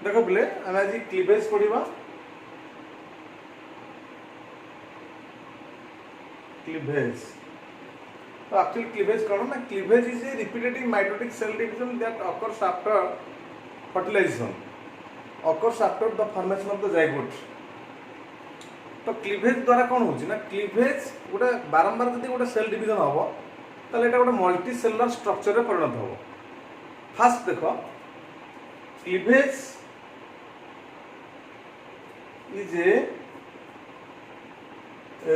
देख बोले आम आज क्लीवेज पढ़ा क्लीवेज। तो एक्चुअली क्लीवेज कौन ना cleavage is a repetitive mitotic cell division that occurs after fertilization occurs after the formation of the zygote। तो क्लीवेज द्वारा कौन होची ना क्लीवेज गोटे बारंबार जब गोटे सेल डिविजन हम ताले एटा गोटे मल्टी सेलुलर स्ट्रक्चर रे परिणत हो। फास्ट देख cleavage is a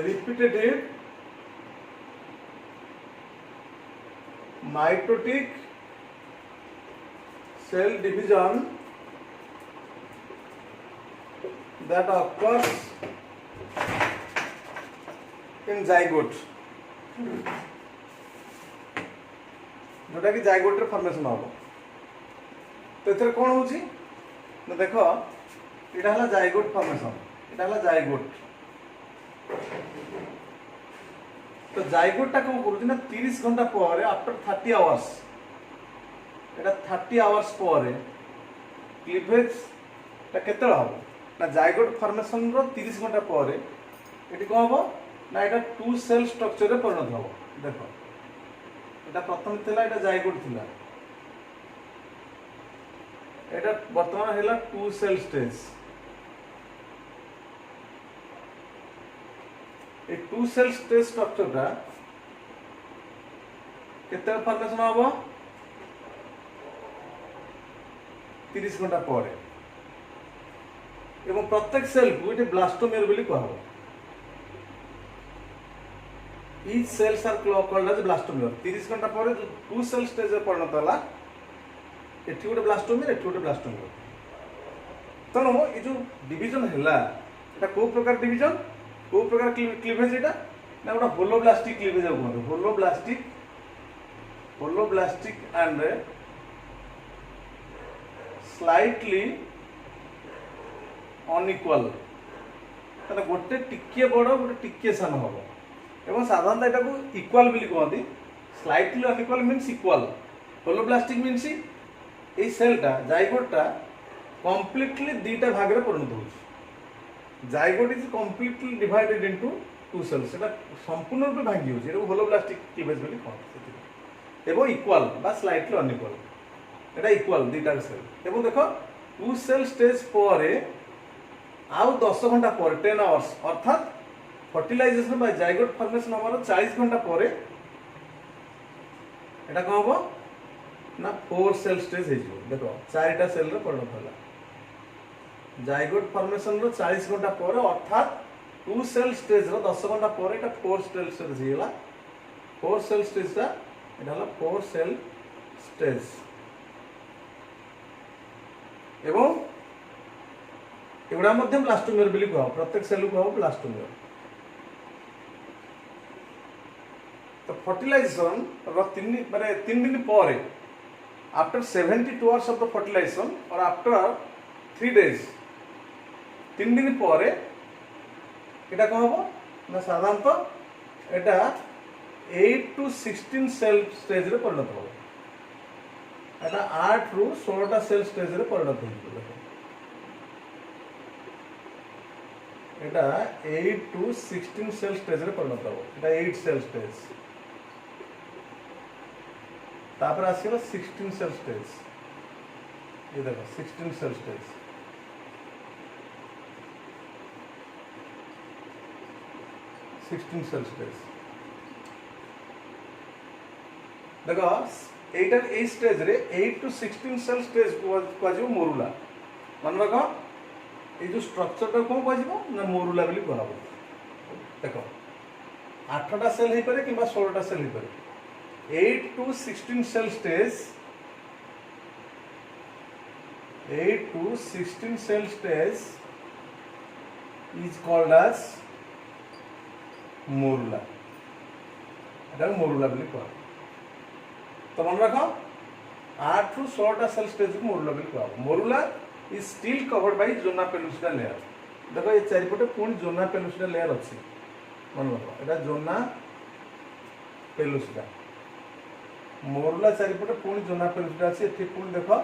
repetitive mitotic cell division that occurs in zygote जोटा कि जाइगोट रे फॉर्मेशन हम। तो एथरे कौन होची ना देख एटा हला जाइगोट फॉर्मेशन एटा हला जाइगोट। तो जाइगोट टा कौन करूची ना 30 घंटा पर आफ्टर 30 आवर्स एटा 30 आवर्स पर क्लीवेज टा केते हम ना जाइगोट फॉर्मेशन रो 30 घंटा पर एटी को हम ना एटा टू सेल स्ट्रक्चर रे परिणत हम। देखो एटा प्रथम थिला एटा जाइगोट थिला एटा वर्तमान हैला two cell stage. A two cell stage structure टा केते फॉर्मेशन हम 30 घंटा पर एवं प्रत्येक सेल को ये ब्लास्टोमेयर बोली कहब। each cells are called as blastomer। 30 घंटा पर जो टू सेल स्टेज रे परिणत होला एठी गोटे ब्लास्टोमेयर एठी गोटे ब्लास्टोमेयर। तनो ये जो डिवीजन हैला एटा को प्रकार डिवीजन को प्रकार क्लीवेज एटा ना गोटा होलोब्लास्टिक क्लीवेज कहते होलोब्लास्टिक एंड स्लाइटली अनइक्वल ताने गोटे टिके बड़ गोटे टिके सान हम एवं साधारणतः एटा को इक्वल बोली कहती। Slightly unequal means equal holoblastic means ए सेलटा जाइगोटा कंप्लीटली दुईटा भाग में परिणत हो। Zygote is completely divided into two cells एटा संपूर्ण रूप भांगी होची एटा होलोब्लास्टिक क्लीवेज बोली कहते। एवं इक्वल बा स्लाइटली अनइक्वल एटा इक्वल दुईटा सेल। एवं देखो टू सेल स्टेज पर आउ 10 घंटा पर 10 आवर्स अर्थात फर्टिलाइजेशन बाय जाइगोट फॉर्मेशन हमारा 40 घंटा पर एटा कौन हम ना 4 सेल स्टेज हो। देखो 4टा सेल रे परिणत होला जाइगोट फॉर्मेशन रो 40 घंटा पर अर्थात टू सेल स्टेज रो 10 घंटा पर एटा 4 सेल स्टेज हिला 4 सेल स्टेज ता एटा हला 4 सेल स्टेज। एवं एगुड़ा मध्यम ब्लास्टोमेयर बोली कह प्रत्येक सेल को कह ब्लास्टोमेयर। तो फर्टिलाइजेशन रो 3 दिन पर after 72 hours of the fertilization और आफ्टर 3 days 3 दिन पर एटा कौन हम ना साधारणतः एटा 8 to 16 सेल स्टेज रे परिणत हो। एटा 8 रु 16टा सेल स्टेज रे परिणत हो। एटा 8 to 16 सेल स्टेज रे परिणत हो। एटा 8 सेल स्टेज तापर आसीला 16 सेल स्टेज। ये देखो 16 सेल स्टेज 16 सेल स्टेज देखो एटा ए स्टेज रे 8 to 16 सेल स्टेज को जो मोरुला मन रखो ये जो स्ट्रक्चर टा कौन कहजिबो ना मोरुला बोली कहबो। देखो 8टा सेल हे पारे किबा 16टा सेल हे पारे 8 to 16 cell stage 8 to 16 cell stage is called as morula. एटा मोरुला बोली कह। तो मन रखो 8 रु 16टा सेल स्टेज को मोरुला बोली कह। Morula is still covered by zona pellucida layer. देखो ये चारिपटे पुणी जोना पेलुसिडा लेयर अच्छी मन रखो एटा जोना पेलुसिडा मोरुला चारिपटे पुणी जोना पेलुसिडा अच्छी। एठी पुणी देखो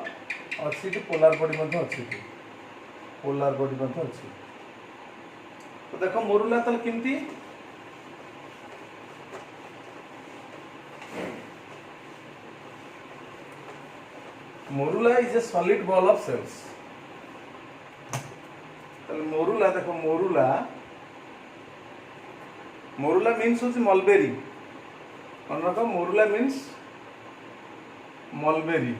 अच्छी कि पोलार बॉडी मध्ये अच्छी। पोलार बॉडी मध्य अच्छी। तो देखो मोरुला तल किमती morula is a solid ball of cells. Morula देखो मोरुला मोरुला मीन्स होची मलबेरी। मन रख मोरुला मीन्स मलबेरी।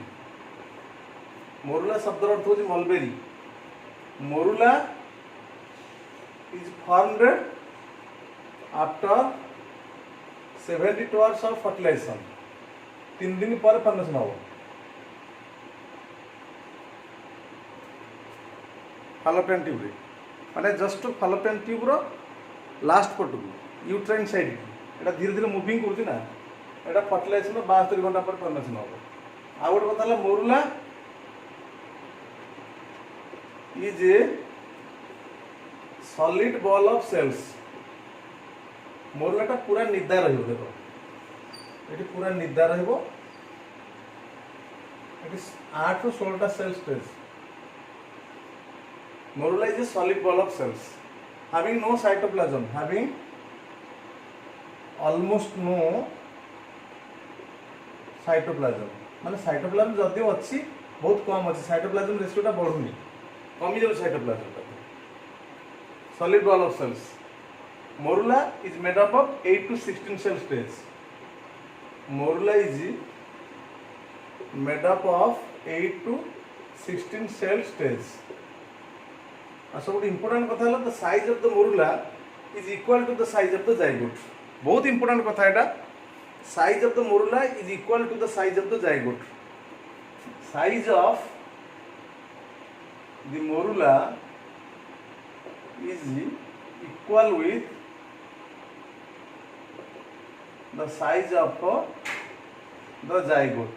मोरुला शब्द अर्थ होची mulberry. Morula is formed after 72 hours of fertilization. 3 दिन पर फर्मेशन हो फालोपियन ट्यूब रे माने जस्ट फालोपियन ट्यूब रो लास्ट पट को यूट्राइन साइड एटा धीरे धीरे मूविंग करछि ना एटा फर्टिलाइजेशन 72 घंटा पर फर्मेशन हो। आ गोटे कथा हला morula is a solid ball of cells. मोरुलाटा पूरा निदा रहिबो। देखो एटी पूरा निदा रहिबो। एटी 8 ରୁ 16 टा cell stage. Morula is a solid ball of cells having no cytoplasm, having almost no cytoplasm। माने साइटोप्लाज्म जदि अच्छी बहुत कम अच्छी साइटोप्लाज्म रेशियोटा बढ़ुनी कमी जाउ cytoplasm. Solid ball of cells morula is made up of 8 to 16 cell stage. Morula is made up of 8 to 16 cell stage. सब important कथा है the size of the morula is equal to the size of the zygote. बहुत important कथा है size of the morula is equal to the size of the zygote. Size of the morula is equal with the size of the zygote.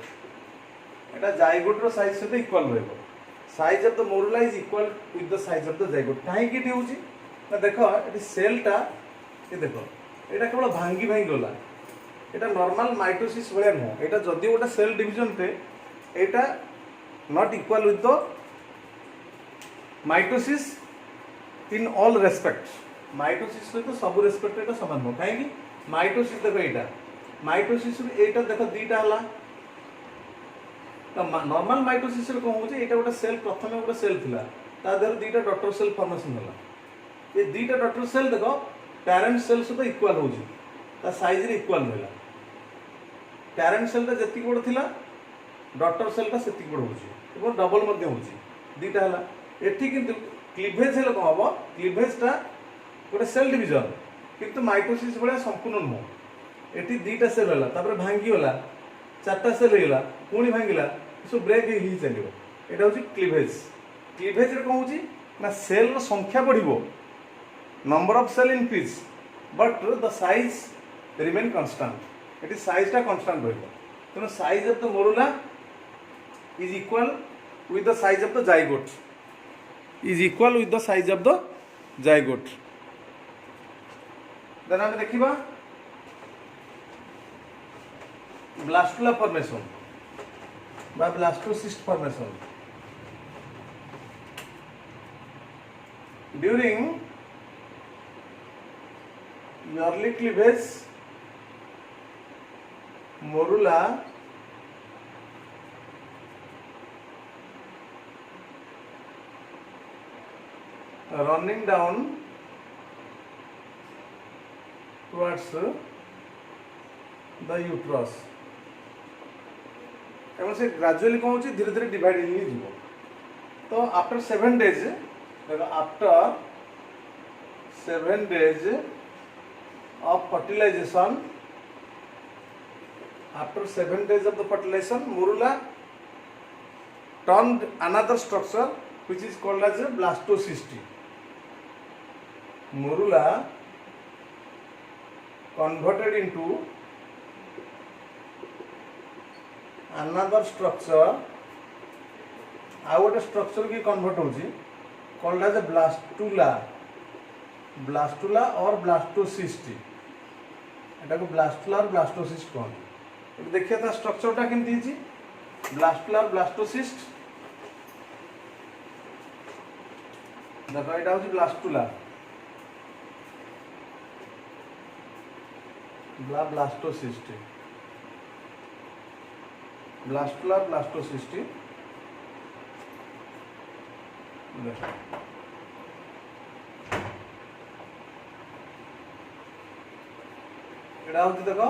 Etah zygote row size से equal रहबो। Size of the morula is equal with the size of the zygote. काहे कि होची ना देखो eighty सेलटा ये देखो एटा केवल भांगी भांगी गला। एटा नॉर्मल माइटोसिस भलिया न एटा जदि गोटा सेल डिवीजन थे एटा not equal with the mitosis in all respect. Mitosis तो सब रेस्पेक्ट एटा समान हो। काहे कि माइटोसिस देखो एटा माइटोसिस एटा देखो दीटा हला। तो नॉर्मल माइटोसिस रे कोन होची एटा गोटा सेल प्रथमे गोटा सेल थिला ता देर दीटा डॉटर सेल फॉर्मेशन होला। ये दीटा डॉटर सेल देखो पेरेंट सेल से तो इक्वल होची ता साइज रे इक्वल होला। पेरेंट सेल ता जति बड़ थिला डॉटर सेल ता सेति बड़ होची एवं डबल मध्ये होची दीटा हला। एठी किंतु क्लीवेज हेले कोन हबो क्लीवेज ता गोटे सेल डिवीजन किंतु माइटोसिस भलिया संपूर्ण न। एठी दीटा सेल होला तापर भांगी होला 4टा सेल होला पुणी भांगिला सब ब्रेक ही चलिबो। एटा होची क्लीवेज। क्लीवेज रे कोन होची ना सेल रो संख्या बढ़िबो number of cell increase but the size remain constant. एटी साइज टा कांस्टेंट रहबो। तनो size of the morula is equal with the size of the zygote is equal with the size of the zygote. Then हम देखिबा blastula formation बा blastocyst formation. During early cleavage मोरुला running down towards the uterus एवं से gradually कौन होची धीरे धीरे डिवाइड हो जीवो। तो आफ्टर 7 days देखो after 7 days of fertilization after 7 days of the fertilization morula turned another structure which is called as a blastocyst। morula converted into another structure आउ गोटे स्ट्रक्चर की कन्वर्ट होची called as a blastula. Blastula और blastocyst एटा को blastula और blastocyst कहते। देखिए ता स्ट्रक्चरटा केमती हिची ब्लास्टुला और ब्लास्टोसिस्ट। देखो यहाँ हूँ ब्लास्टुला ब्लास्टोसिस्ट ब्लास्टुला ब्लास्टोसिस्ट एटा हूँ देख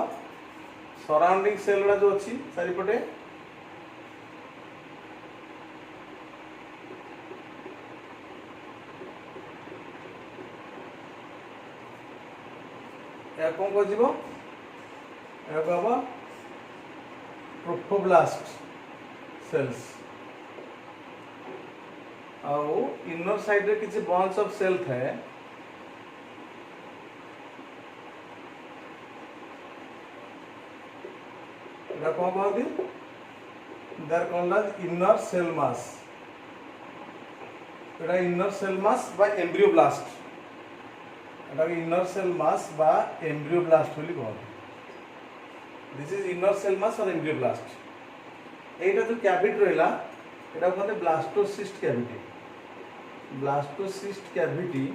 सराउंडिंग सेल गुड़ा जो अच्छी चारिपटे या कौन कह ट्रोफोब्लास्ट सेल्स आउ इनर साइड रे किसी बंच ऑफ सेल थाए कौन कहती they are called as inner cell mass एटा इनर सेल मास बा एम्ब्रियोब्लास्ट एटा इनर सेल मास बा एम्ब्रियोब्लास्ट बोली कहते this is inner cell mass और एम्ब्रियोब्लास्ट एटा जो कैविटी रहला एटा कहते ब्लास्टोसिस्ट कैविटी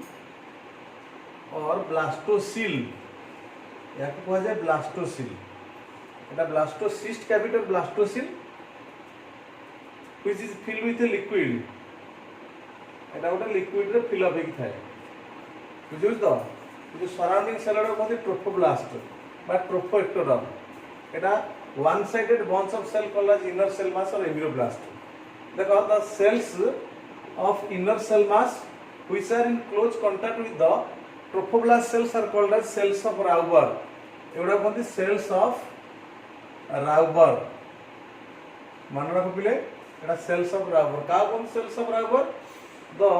और ब्लास्टोसील या कहा जाए ब्लास्टोसील एटा ब्लास्टोसिस्ट कैविटी और blastocoel which is filled with a liquid एटा गोटे लिक्विड रे फिल अप थाए बुझुछ तो जो सराउंडिंग सेल रे कहते ट्रोफोब्लास्ट बा ट्रोफोएक्टोरम एटा one sided bunch of cell called as inner cell mass और एम्ब्रियोब्लास्ट देखो the cells of inner cell mass which are in close contact with the trophoblast cells are called as cells of Rauber एवढा कोणती cells of Rauber मान रखो पिले एटा cells of Rauber का कोण cells of Rauber the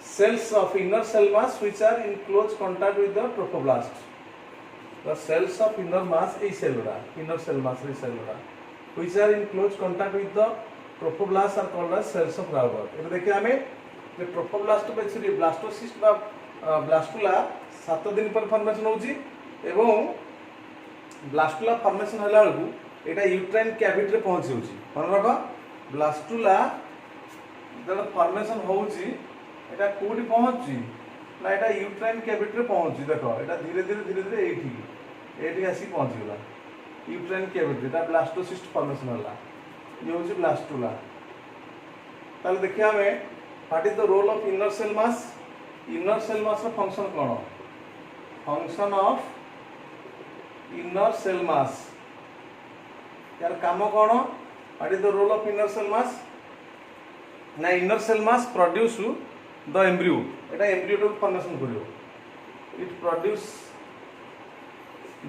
cells of inner cell mass which are in close contact with the trophoblast the cells of inner mass ei cell रा inner cell mass रे cell रा which are in close contact with the trophoblast are called as cells of Rauber एबे देखिए हमें जे trophoblast basically blastocyst बा blastula 7 दिन पर फॉर्मेशन होउची एवं ब्लास्टुला फॉर्मेशन हला बेलकू एटा यूट्राइन कैविटी रे पहुंच होउची मन रखो ब्लास्टुला जब फॉर्मेशन होउची एटा कोडी पहुंची ना एटा यूट्राइन कैविटी रे पहुंची देखो एटा धीरे धीरे एठी आसी पहुंची गला यूट्राइन कैविटी एटा ब्लास्टोसिस्ट फॉर्मेशन हला ये हूँ ब्लास्टुला ताले देखिए हमें what is the role of inner cell mass रो फंक्शन कौन function of inner cell mass यार काम कौन what is the role of inner cell mass ना inner cell mass produce the embryo एटा एम्ब्रियो को फॉर्मेशन करियो इट प्रोड्यूस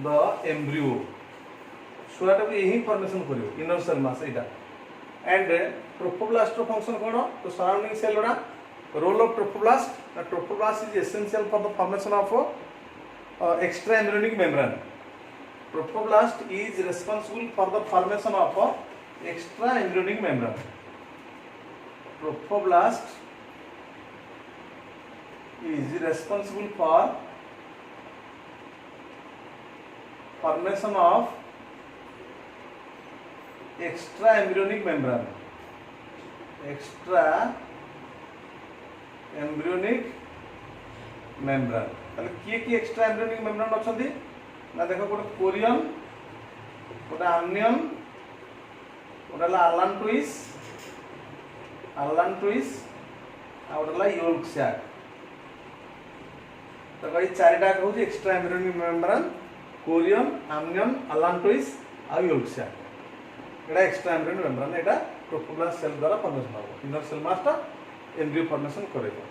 द एम्ब्रियो छुआटा भी यही फॉर्मेशन करियो इनर सेल मास एटा एंड ट्रोफोब्लास्ट रो फंक्शन कोन तो सराउंडिंग सेल रा role of trophoblast is essential for the formation of extra embryonic membrane trophoblast is responsible for the formation of extra embryonic membrane trophoblast is responsible for formation of extra embryonic membrane ताले किए extra embryonic membrane अछंती ना देखो गोटे Korean गोटे आम्नियन गोटे ला अलांटोइस आ गोटे ला yolk sac तो कई चारिटा कहूँ एक्स्ट्रा एम्ब्रियोनिक मेम्ब्रेन कोरियन आम्नियन अलांटोइस आ योल्क सैक एटा एक्स्ट्रा एम्ब्रियोनिक मेम्ब्रेन एटा ट्रोफोब्लास्ट सेल द्वारा फॉर्मेशन हो इनर सेल मास टा एम्ब्रियो फॉर्मेशन करेगा।